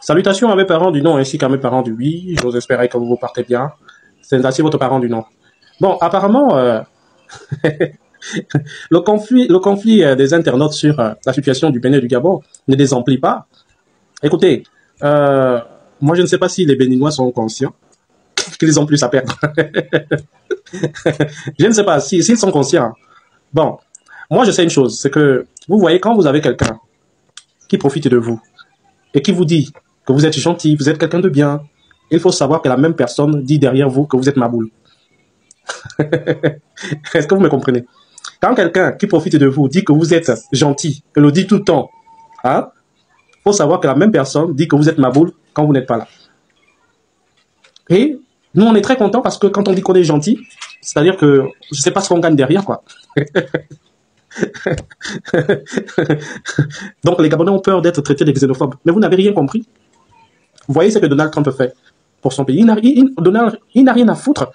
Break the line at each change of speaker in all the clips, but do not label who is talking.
Salutations à mes parents du non ainsi qu'à mes parents du oui. J'ose espérer que vous vous partez bien. C'est ainsi votre parent du non. Bon, apparemment, le conflit des internautes sur la situation du Bénin et du Gabon ne désemplit pas. Écoutez, moi je ne sais pas si les Béninois sont conscients qu'ils ont plus à perdre. Je ne sais pas s'ils sont conscients. Bon, moi je sais une chose, c'est que vous voyez quand vous avez quelqu'un qui profite de vous et qui vous dit que vous êtes gentil, vous êtes quelqu'un de bien, il faut savoir que la même personne dit derrière vous que vous êtes ma boule. Est-ce que vous me comprenez? Quand quelqu'un qui profite de vous dit que vous êtes gentil, et le dit tout le temps, hein, faut savoir que la même personne dit que vous êtes ma boule quand vous n'êtes pas là. Et nous, on est très contents parce que quand on dit qu'on est gentil, c'est-à-dire que je ne sais pas ce qu'on gagne derrière, quoi. Donc les Gabonais ont peur d'être traités de xénophobes. Mais vous n'avez rien compris. Vous voyez ce que Donald Trump fait pour son pays. Il n'a rien à foutre.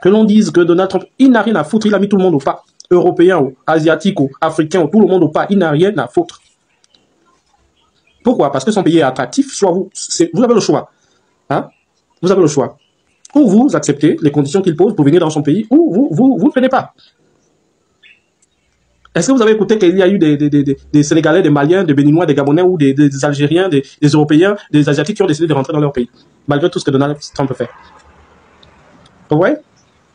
Que l'on dise que Donald Trump, il n'a rien à foutre. Il a mis tout le monde au pas. Européen ou asiatique ou africain ou tout le monde au pas. Il n'a rien à foutre. Pourquoi? Parce que son pays est attractif. Soit vous avez le choix. Hein? Vous avez le choix. Ou vous acceptez les conditions qu'il pose pour venir dans son pays, ou vous ne venez pas. Est-ce que vous avez écouté qu'il y a eu des Sénégalais, des Maliens, des Béninois, des Gabonais ou des Algériens, des Européens, des Asiatiques qui ont décidé de rentrer dans leur pays, malgré tout ce que Donald Trump fait? Vous voyez?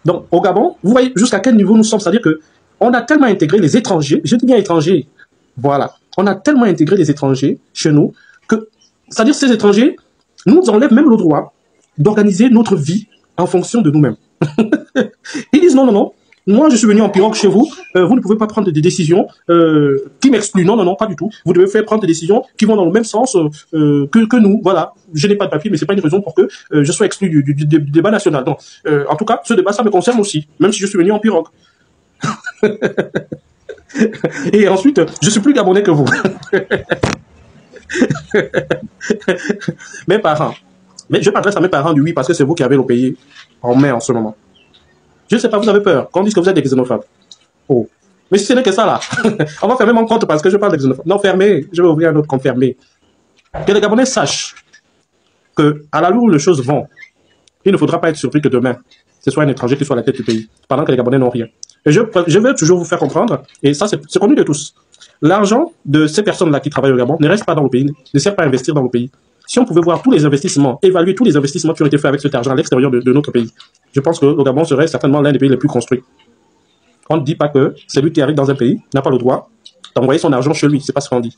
Donc, au Gabon, vous voyez jusqu'à quel niveau nous sommes, c'est-à-dire que on a tellement intégré les étrangers, je dis bien étrangers, voilà, on a tellement intégré les étrangers chez nous, que, c'est-à-dire ces étrangers nous enlèvent même le droit d'organiser notre vie en fonction de nous-mêmes. Ils disent non, non, non, moi je suis venu en pirogue chez vous, vous ne pouvez pas prendre des décisions qui m'excluent. Non, non, non, pas du tout. Vous devez faire prendre des décisions qui vont dans le même sens que nous. Voilà, je n'ai pas de papier, mais c'est pas une raison pour que je sois exclu du débat national. Donc, en tout cas, ce débat, ça me concerne aussi, même si je suis venu en pirogue. Et ensuite, je suis plus gabonais que vous. Mes parents. Mais je m'adresse à mes parents du oui parce que c'est vous qui avez le pays en main en ce moment. Je ne sais pas, vous avez peur qu'on dise que vous êtes des xénophobes. Oh. Mais si ce n'est que ça là, on va fermer mon compte parce que je parle de xénophobes. Non, fermez, je vais ouvrir un autre compte fermé. Que les Gabonais sachent que à la où les choses vont, il ne faudra pas être surpris que demain, ce soit un étranger qui soit à la tête du pays, pendant que les Gabonais n'ont rien. Et je vais toujours vous faire comprendre, et ça c'est connu de tous, l'argent de ces personnes-là qui travaillent au Gabon ne reste pas dans le pays, ne sert pas à investir dans le pays. Si on pouvait voir tous les investissements, évaluer tous les investissements qui ont été faits avec cet argent à l'extérieur de notre pays, je pense que le Gabon serait certainement l'un des pays les plus construits. On ne dit pas que celui qui arrive dans un pays n'a pas le droit d'envoyer son argent chez lui, c'est pas ce qu'on dit.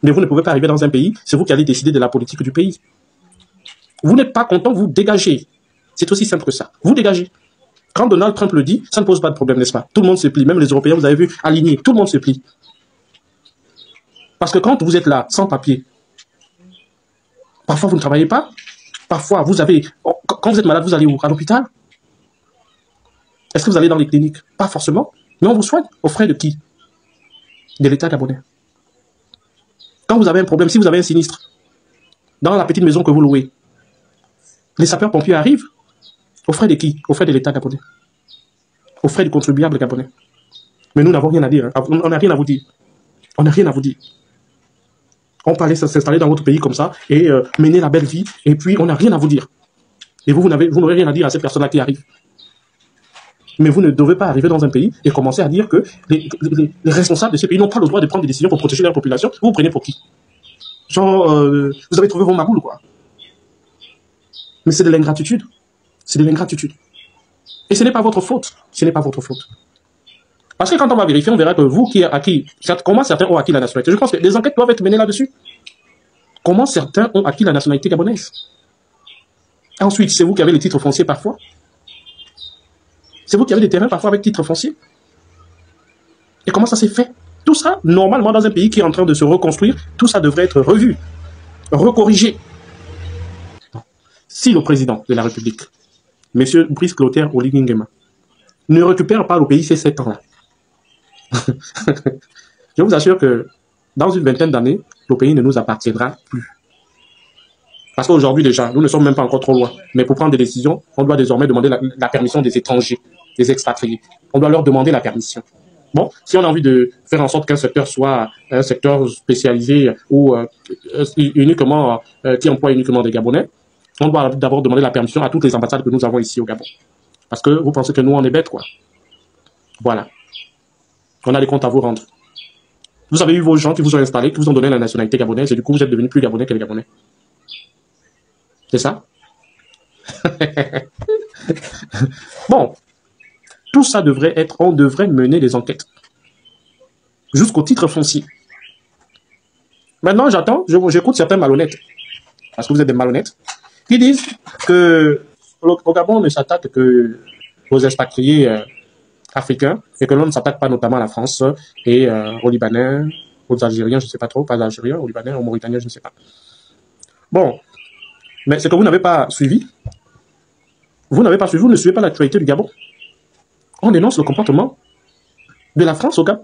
Mais vous ne pouvez pas arriver dans un pays, c'est vous qui allez décider de la politique du pays. Vous n'êtes pas content, vous dégagez. C'est aussi simple que ça. Vous dégagez. Quand Donald Trump le dit, ça ne pose pas de problème, n'est-ce pas? Tout le monde se plie, même les Européens, vous avez vu, alignés, tout le monde se plie. Parce que quand vous êtes là, sans papier, parfois vous ne travaillez pas, parfois vous avez, quand vous êtes malade, vous allez où? À l'hôpital? Est-ce que vous allez dans les cliniques? Pas forcément, mais on vous soigne. Aux frais de qui? De l'État gabonais. Quand vous avez un problème, si vous avez un sinistre, dans la petite maison que vous louez, les sapeurs-pompiers arrivent. Aux frais de qui? Aux frais de l'État gabonais. Aux frais du contribuable gabonais. Mais nous n'avons rien à dire. Hein. On n'a rien à vous dire. On n'a rien à vous dire. On peut aller s'installer dans votre pays comme ça et mener la belle vie. Et puis, on n'a rien à vous dire. Et vous n'aurez rien à dire à ces personnes-là qui arrivent. Mais vous ne devez pas arriver dans un pays et commencer à dire que les responsables de ces pays n'ont pas le droit de prendre des décisions pour protéger leur population. Vous prenez pour qui? Genre, vous avez trouvé vos magoules, quoi. Mais c'est de l'ingratitude. C'est de l'ingratitude. Et ce n'est pas votre faute. Ce n'est pas votre faute. Parce que quand on va vérifier, on verra que vous qui acquis, comment certains ont acquis la nationalité. Je pense que des enquêtes doivent être menées là-dessus. Comment certains ont acquis la nationalité gabonaise. Ensuite, c'est vous qui avez les titres fonciers parfois. C'est vous qui avez des terrains parfois avec titres fonciers. Et comment ça s'est fait? Tout ça, normalement, dans un pays qui est en train de se reconstruire, tout ça devrait être revu, recorrigé. Si le président de la République, M. Brice Clotaire Oligui Nguema, ne récupère pas le pays ces 7 ans-là, je vous assure que dans une vingtaine d'années, le pays ne nous appartiendra plus. Parce qu'aujourd'hui déjà, nous ne sommes même pas encore trop loin. Mais pour prendre des décisions, on doit désormais demander la permission des étrangers, des expatriés. On doit leur demander la permission. Bon, si on a envie de faire en sorte qu'un secteur soit un secteur spécialisé ou uniquement qui emploie uniquement des Gabonais, on doit d'abord demander la permission à toutes les ambassades que nous avons ici au Gabon. Parce que vous pensez que nous, on est bêtes, quoi. Voilà. On a des comptes à vous rendre. Vous avez eu vos gens qui vous ont installés, qui vous ont donné la nationalité gabonaise, et du coup, vous êtes devenus plus Gabonais que les Gabonais. C'est ça? Bon, tout ça devrait être, on devrait mener des enquêtes. Jusqu'au titre foncier. Maintenant, j'attends, j'écoute certains malhonnêtes, parce que vous êtes des malhonnêtes, qui disent que au Gabon, on ne s'attaque que aux expatriés africains, et que l'on ne s'attaque pas notamment à la France et aux Libanais, aux Algériens, je ne sais pas trop, pas aux Algériens, aux Libanais, aux Mauritaniens, je ne sais pas. Bon, mais c'est que vous n'avez pas suivi. Vous n'avez pas suivi, vous ne suivez pas l'actualité du Gabon. On dénonce le comportement de la France au Gabon.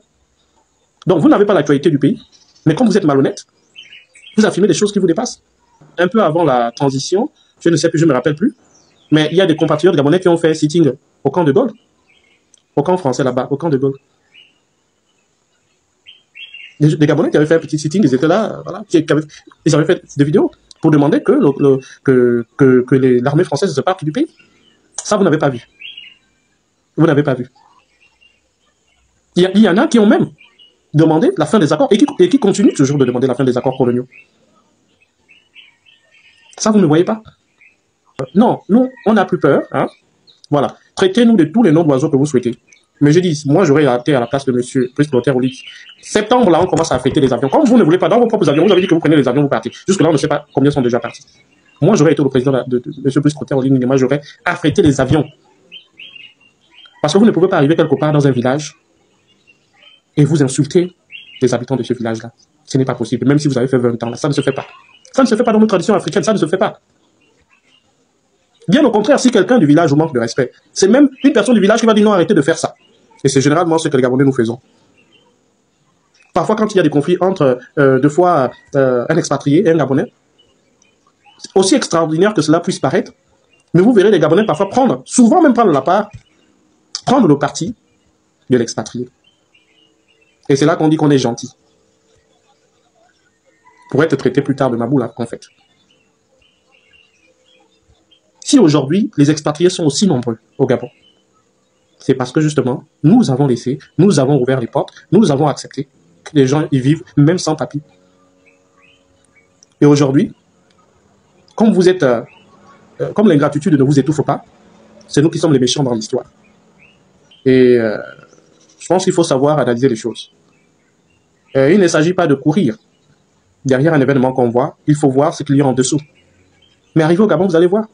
Donc, vous n'avez pas l'actualité du pays, mais comme vous êtes malhonnête, vous affirmez des choses qui vous dépassent. Un peu avant la transition, je ne sais plus, je ne me rappelle plus, mais il y a des compatriotes gabonais qui ont fait sitting au camp de Gaulle, au camp français là-bas, au camp de Gaulle. Des Gabonais qui avaient fait un petit sitting, ils étaient là, voilà, ils avaient fait des vidéos pour demander que l'armée française se parte du pays. Ça, vous n'avez pas vu. Vous n'avez pas vu. Il y en a qui ont même demandé la fin des accords et qui continuent toujours de demander la fin des accords coloniaux. Ça, vous ne voyez pas. Non, nous, on n'a plus peur. Hein? Voilà. Traitez-nous de tous les noms d'oiseaux que vous souhaitez. Mais je dis, moi, j'aurais été à la place de M. Brice Clotaire Oligui. Septembre, là, on commence à affréter les avions. Comme vous ne voulez pas dans vos propres avions, vous avez dit que vous prenez les avions, vous partez. Jusque-là, on ne sait pas combien sont déjà partis. Moi, j'aurais été le président de M. Brice Clotaire Oligui. Moi, j'aurais affrété les avions. Parce que vous ne pouvez pas arriver quelque part dans un village et vous insulter les habitants de ce village-là. Ce n'est pas possible. Même si vous avez fait 20 ans, là, ça ne se fait pas. Ça ne se fait pas dans nos traditions africaines, ça ne se fait pas. Bien au contraire, si quelqu'un du village vous manque de respect, c'est même une personne du village qui va dire non, arrêtez de faire ça. Et c'est généralement ce que les Gabonais nous faisons. Parfois, quand il y a des conflits entre, deux fois, un expatrié et un Gabonais, aussi extraordinaire que cela puisse paraître, mais vous verrez les Gabonais parfois souvent même prendre le parti de l'expatrié. Et c'est là qu'on dit qu'on est gentil. Pour être traité plus tard de Maboula, en fait. Si aujourd'hui, les expatriés sont aussi nombreux au Gabon, c'est parce que justement, nous avons ouvert les portes, nous avons accepté que les gens y vivent, même sans papier. Et aujourd'hui, comme comme l'ingratitude ne vous étouffe pas, c'est nous qui sommes les méchants dans l'histoire. Et je pense qu'il faut savoir analyser les choses. Il ne s'agit pas de courir derrière un événement qu'on voit, il faut voir ce qu'il y a en dessous. Mais arrivé au Gabon, vous allez voir.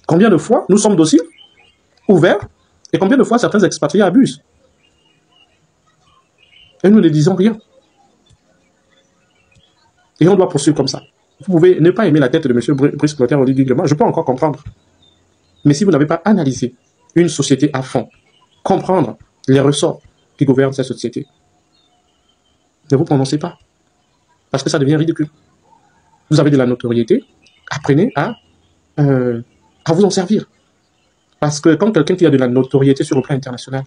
Combien de fois nous sommes dociles, ouverts, et combien de fois certains expatriés abusent. Et nous ne disons rien. Et on doit poursuivre comme ça. Vous pouvez ne pas aimer la tête de M. Brice Clotaire Oligui Nguema, je peux encore comprendre. Mais si vous n'avez pas analysé une société à fond, comprendre les ressorts qui gouvernent cette société, ne vous prononcez pas. Parce que ça devient ridicule. Vous avez de la notoriété, apprenez à vous en servir. Parce que quand quelqu'un qui a de la notoriété sur le plan international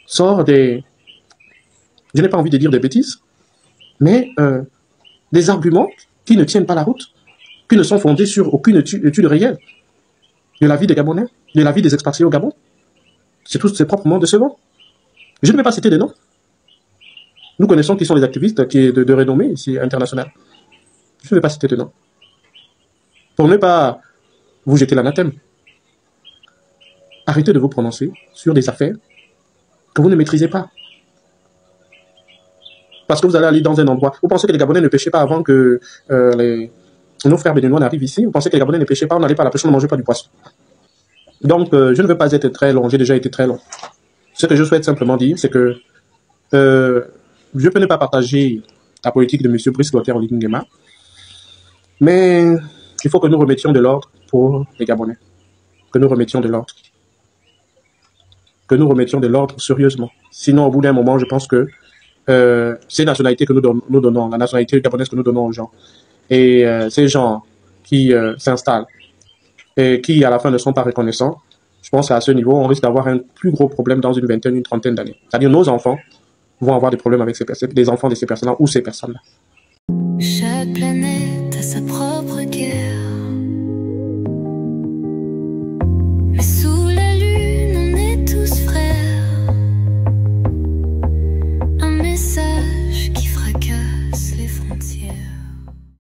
sort je n'ai pas envie de dire des bêtises, mais des arguments qui ne tiennent pas la route, qui ne sont fondés sur aucune étude réelle de la vie des Gabonais, de la vie des expatriés au Gabon, c'est proprement décevant. Je ne vais pas citer des noms. Nous connaissons qui sont les activistes de renommée ici internationale. Je ne vais pas citer de noms. Pour ne pas vous jeter l'anathème. Arrêtez de vous prononcer sur des affaires que vous ne maîtrisez pas. Parce que vous allez aller dans un endroit. Vous pensez que les Gabonais ne pêchaient pas avant que nos frères béninois n'arrivent ici. Vous pensez que les Gabonais ne pêchaient pas, on n'allait pas à la pêche, on ne mangeait pas du poisson. Donc, je ne veux pas être très long, j'ai déjà été très long. Ce que je souhaite simplement dire, c'est que je peux ne pas partager la politique de M. Brice Clotaire Oligui Nguema, mais il faut que nous remettions de l'ordre pour les Gabonais. Que nous remettions de l'ordre. Que nous remettions de l'ordre sérieusement. Sinon, au bout d'un moment, je pense que c'est la nationalité que nous donnons, la nationalité gabonaise que nous donnons aux gens. Et ces gens qui s'installent et qui, à la fin, ne sont pas reconnaissants, Je pense qu'à ce niveau, on risque d'avoir un plus gros problème dans une vingtaine, une trentaine d'années. C'est-à-dire nos enfants vont avoir des problèmes avec ces personnes, les enfants de ces personnes-là ou ces personnes-là.
Chaque planète a sa propre guerre. Mais sous la lune, on est tous frères. Un message.